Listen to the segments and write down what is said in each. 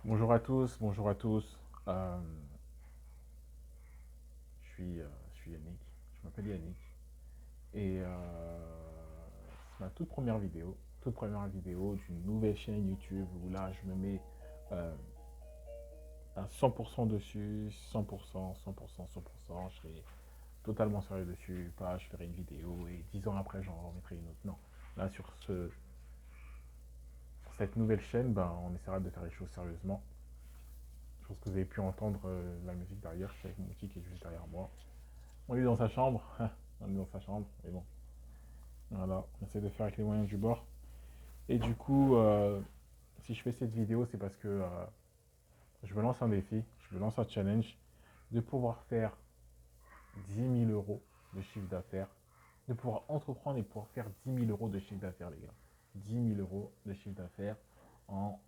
Bonjour à tous, bonjour à tous. Je suis Yannick, je m'appelle Yannick et c'est ma toute première vidéo d'une nouvelle chaîne YouTube où là je me mets euh, à 100% dessus, 100%, 100%, 100%, je serai totalement sérieux dessus, pas je ferai une vidéo et 10 ans après j'en remettrai une autre. Non, là sur cette nouvelle chaîne, ben, on essaiera de faire les choses sérieusement. Je pense que vous avez pu entendre la musique derrière, je suis avec mon petit qui est juste derrière moi. On est dans sa chambre. On est dans sa chambre. Mais bon, voilà. On essaie de faire avec les moyens du bord. Et du coup, si je fais cette vidéo, c'est parce que je me lance un défi, je me lance un challenge de pouvoir faire 10 000 € de chiffre d'affaires, de pouvoir entreprendre et pouvoir faire 10 000 € de chiffre d'affaires, les gars. 10 000 € de chiffre d'affaires en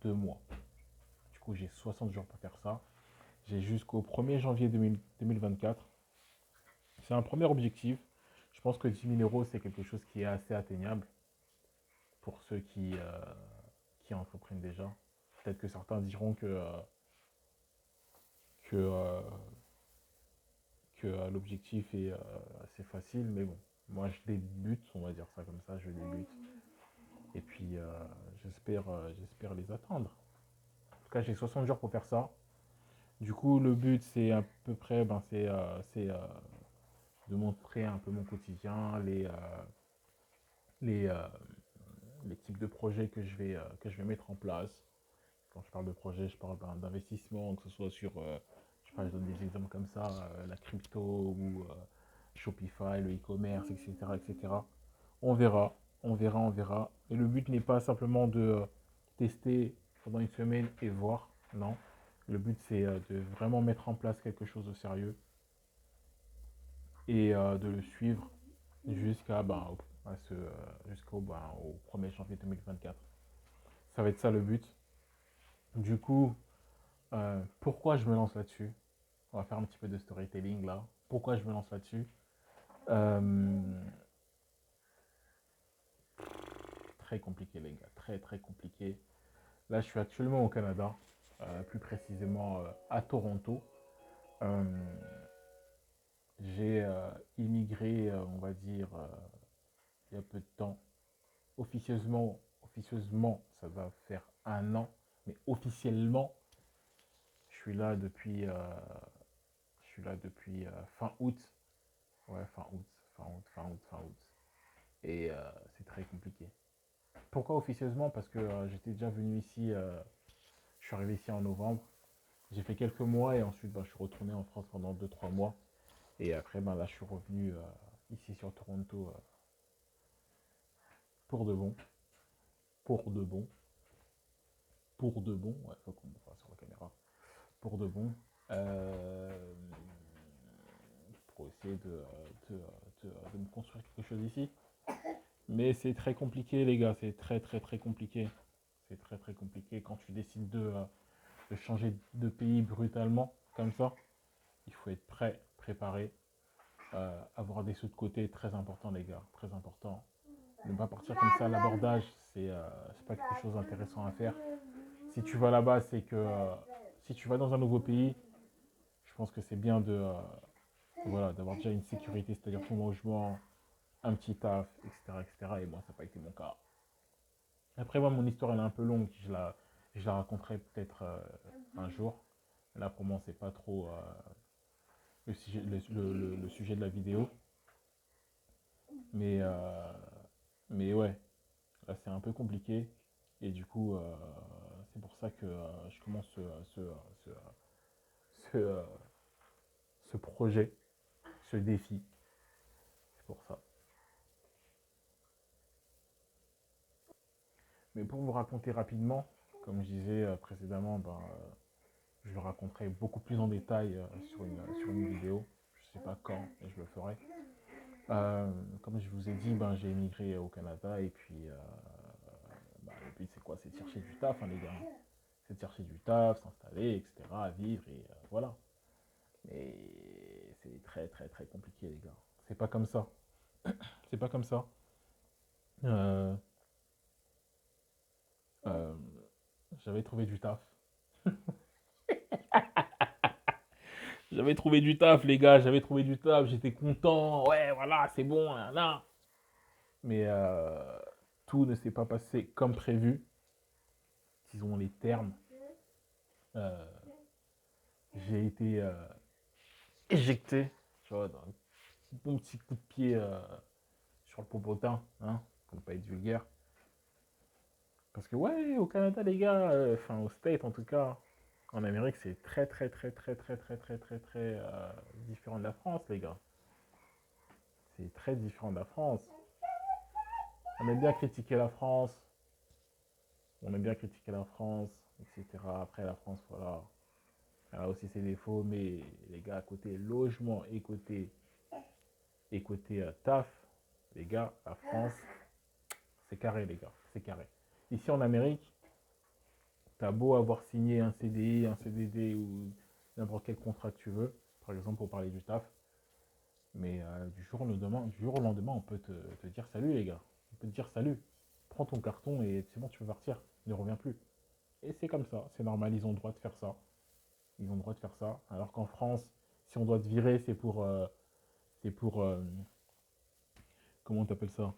2 mois. Du coup, j'ai 60 jours pour faire ça. J'ai jusqu'au 1er janvier 2024. C'est un premier objectif. Je pense que 10 000 € c'est quelque chose qui est assez atteignable pour ceux qui entreprennent déjà. Peut-être que certains diront que, l'objectif est assez facile, mais bon, moi je débute, on va dire ça comme ça, je débute. Et puis j'espère les atteindre. En tout cas, j'ai 60 jours pour faire ça. Du coup, le but, c'est à peu près, ben, c'est de montrer un peu mon quotidien, les, euh, les types de projets que je vais mettre en place. Quand je parle de projet, je parle d'investissement, que ce soit sur, je sais pas, je donne des exemples comme ça, la crypto ou Shopify, le e-commerce, etc., etc. On verra, on verra, on verra. Et le but n'est pas simplement de tester pendant une semaine et voir, non. Le but, c'est de vraiment mettre en place quelque chose de sérieux et de le suivre jusqu'à jusqu'au au 1er janvier 2024. Ça va être ça le but. Du coup, pourquoi je me lance là-dessus? On va faire un petit peu de storytelling là. Pourquoi je me lance là-dessus? Euh, Très compliqué les gars, très très compliqué. Là je suis actuellement au Canada, plus précisément à Toronto. Euh, j'ai immigré, on va dire, il y a peu de temps. Officieusement, ça va faire un an, mais officiellement, je suis là depuis, fin août. Ouais, fin août, fin août, fin août, fin août. Et c'est très compliqué. Pourquoi officieusement? Parce que j'étais déjà venu ici, je suis arrivé ici en novembre. J'ai fait quelques mois et ensuite je suis retourné en France pendant 2 3 mois. Et après, là, je suis revenu ici sur Toronto pour de bon. Pour de bon. Pour de bon. Ouais, faut qu'on me fasse sur la caméra. Pour de bon. Euh, pour essayer de me construire quelque chose ici. Mais c'est très compliqué, les gars. C'est très, très, très compliqué. C'est très, très compliqué quand tu décides de changer de pays brutalement, comme ça. Il faut être prêt, préparé, avoir des sous de côté, très important les gars, très important. Ne pas partir comme ça à l'abordage, c'est pas quelque chose d'intéressant à faire. Si tu vas là-bas, c'est que si tu vas dans un nouveau pays, je pense que c'est bien voilà, d'avoir déjà une sécurité, c'est-à-dire ton logement, un petit taf, etc., etc. Et moi, ça n'a pas été mon cas. Après, moi, mon histoire, elle est un peu longue. Je la raconterai peut-être un jour. Là, pour moi, c'est pas trop le sujet de la vidéo. Mais, euh, mais ouais, là c'est un peu compliqué. Et du coup, c'est pour ça que je commence ce, ce, euh, ce projet, ce défi. C'est pour ça. Mais pour vous raconter rapidement, comme je disais précédemment, je le raconterai beaucoup plus en détail sur une vidéo. Je ne sais pas quand, mais je le ferai. Euh, Comme je vous ai dit, j'ai émigré au Canada et puis le but c'est quoi? C'est de chercher du taf, hein, les gars. C'est de chercher du taf, s'installer, etc., vivre et voilà. Mais c'est très très très compliqué, les gars. C'est pas comme ça. C'est pas comme ça. Euh, euh, J'avais trouvé du taf. J'avais trouvé du taf, les gars, j'avais trouvé du taf, j'étais content, ouais, voilà, c'est bon, là. Mais tout ne s'est pas passé comme prévu, disons les termes. Euh, j'ai été éjecté, tu vois, d'un bon petit coup de pied sur le popotin, hein, pour ne pas être vulgaire. Parce que ouais, au Canada, les gars, enfin au State en tout cas, en Amérique, c'est très différent de la France, les gars. C'est très différent de la France. On aime bien critiquer la France, on aime bien critiquer la France, etc. Après, la France, voilà, elle a aussi ses défauts, mais les gars, côté logement et côté taf, les gars, la France, c'est carré, les gars, c'est carré. Ici en Amérique, t'as beau avoir signé un CDI, un CDD ou n'importe quel contrat que tu veux, par exemple pour parler du taf, mais du jour au lendemain, on peut te dire salut les gars, on peut te dire salut, prends ton carton et c'est bon, tu peux partir, ne reviens plus. Et c'est comme ça, c'est normal, ils ont le droit de faire ça. Ils ont le droit de faire ça. Alors qu'en France, si on doit te virer, c'est pour, comment on t'appelle ça?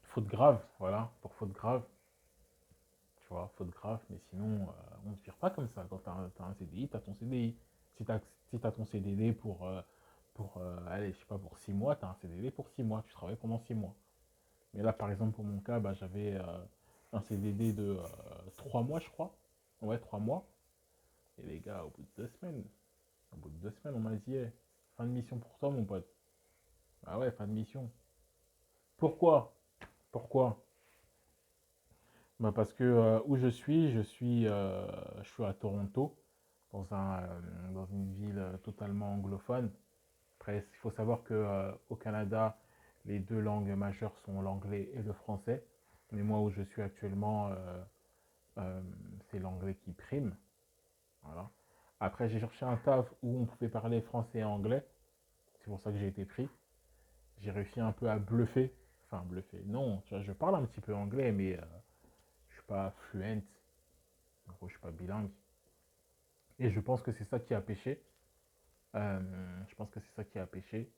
Faute grave, voilà, pour faute grave, tu vois, faute grave, mais sinon, on ne te vire pas comme ça. Quand t'as un CDI, t'as ton CDI. Si t'as ton CDD pour allez, je sais pas, pour 6 mois, t'as un CDD pour 6 mois, tu travailles pendant 6 mois. Mais là, par exemple, pour mon cas, bah, j'avais un CDD de 3 mois, je crois. Ouais, 3 mois. Et les gars, au bout de 2 semaines, on m'a dit, hey, fin de mission pour toi, mon pote. Ah ouais, fin de mission. Pourquoi? Pourquoi? Bah parce que où je suis à Toronto, dans une ville totalement anglophone. Après, il faut savoir que au Canada, les deux langues majeures sont l'anglais et le français. Mais moi, où je suis actuellement, euh, c'est l'anglais qui prime. Voilà. Après, j'ai cherché un taf où on pouvait parler français et anglais. C'est pour ça que j'ai été pris. J'ai réussi un peu à bluffer. Enfin, bluffer. Non, tu vois, je parle un petit peu anglais, mais je suis pas fluent. En gros, je suis pas bilingue. Et je pense que c'est ça qui a pêché. Je pense que c'est ça qui a pêché.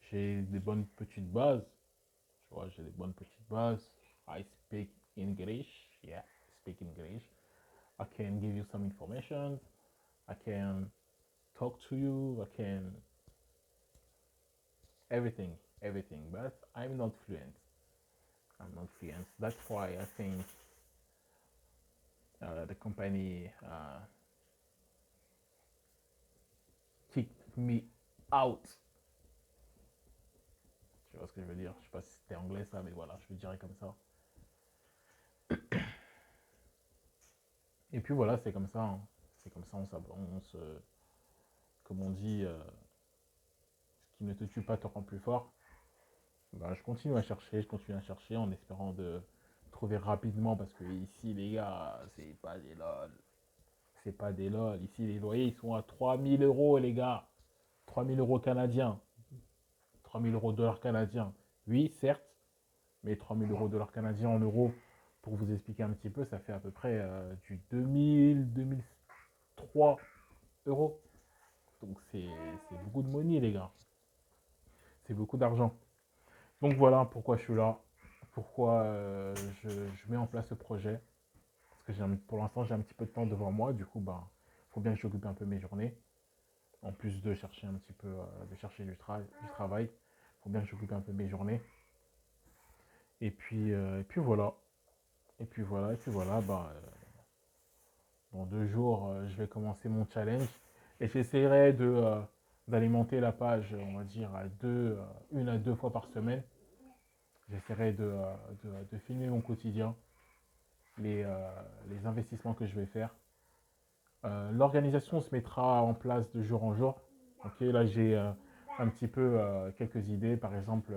J'ai des bonnes petites bases. Tu vois, j'ai des bonnes petites bases. I speak English. Yeah, I speak English. I can give you some information. I can talk to you. I can everything, everything. But I'm not fluent. I'm not fluent. That's why I think the company kicked me out. Tu vois ce que je veux dire? Je sais pas si c'était anglais ça, mais voilà, je le dirais comme ça. Et puis voilà, c'est comme ça, hein. C'est comme ça, comme on dit, ce qui ne te tue pas te rend plus fort. Bah, je continue à chercher en espérant de trouver rapidement parce que ici, les gars, c'est pas des lol. C'est pas des lol. Ici, les loyers, ils sont à 3 000 euros, les gars. 3 000 euros canadiens. 3 000 euros dollars canadiens. Oui, certes, mais 3 000 euros dollars canadiens en euros, pour vous expliquer un petit peu, ça fait à peu près du 2003 euros. Donc c'est beaucoup de money, les gars. C'est beaucoup d'argent. Donc voilà pourquoi je suis là. Pourquoi je mets en place ce projet. Parce que pour l'instant, j'ai un petit peu de temps devant moi. Du coup, bah, faut bien que j'occupe un peu mes journées. En plus de chercher un petit peu, de chercher du travail. Faut bien que j'occupe un peu mes journées. Et puis voilà. Et puis voilà, bah, dans 2 jours, je vais commencer mon challenge et j'essaierai d'alimenter la page, on va dire, 1 à 2 fois par semaine. J'essaierai de filmer mon quotidien, les, euh, les investissements que je vais faire. L'organisation se mettra en place de jour en jour. Ok, là, j'ai un petit peu quelques idées. Par exemple,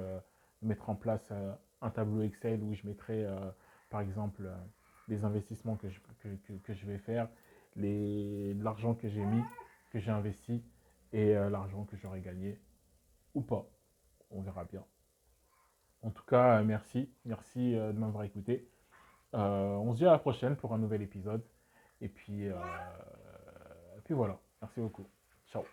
mettre en place un tableau Excel où je mettrai, par exemple, les investissements que je vais faire, l'argent que j'ai mis, que j'ai investi et l'argent que j'aurai gagné ou pas. On verra bien. En tout cas, merci. Merci de m'avoir écouté. On se dit à la prochaine pour un nouvel épisode. Et puis, Puis voilà, merci beaucoup. Ciao.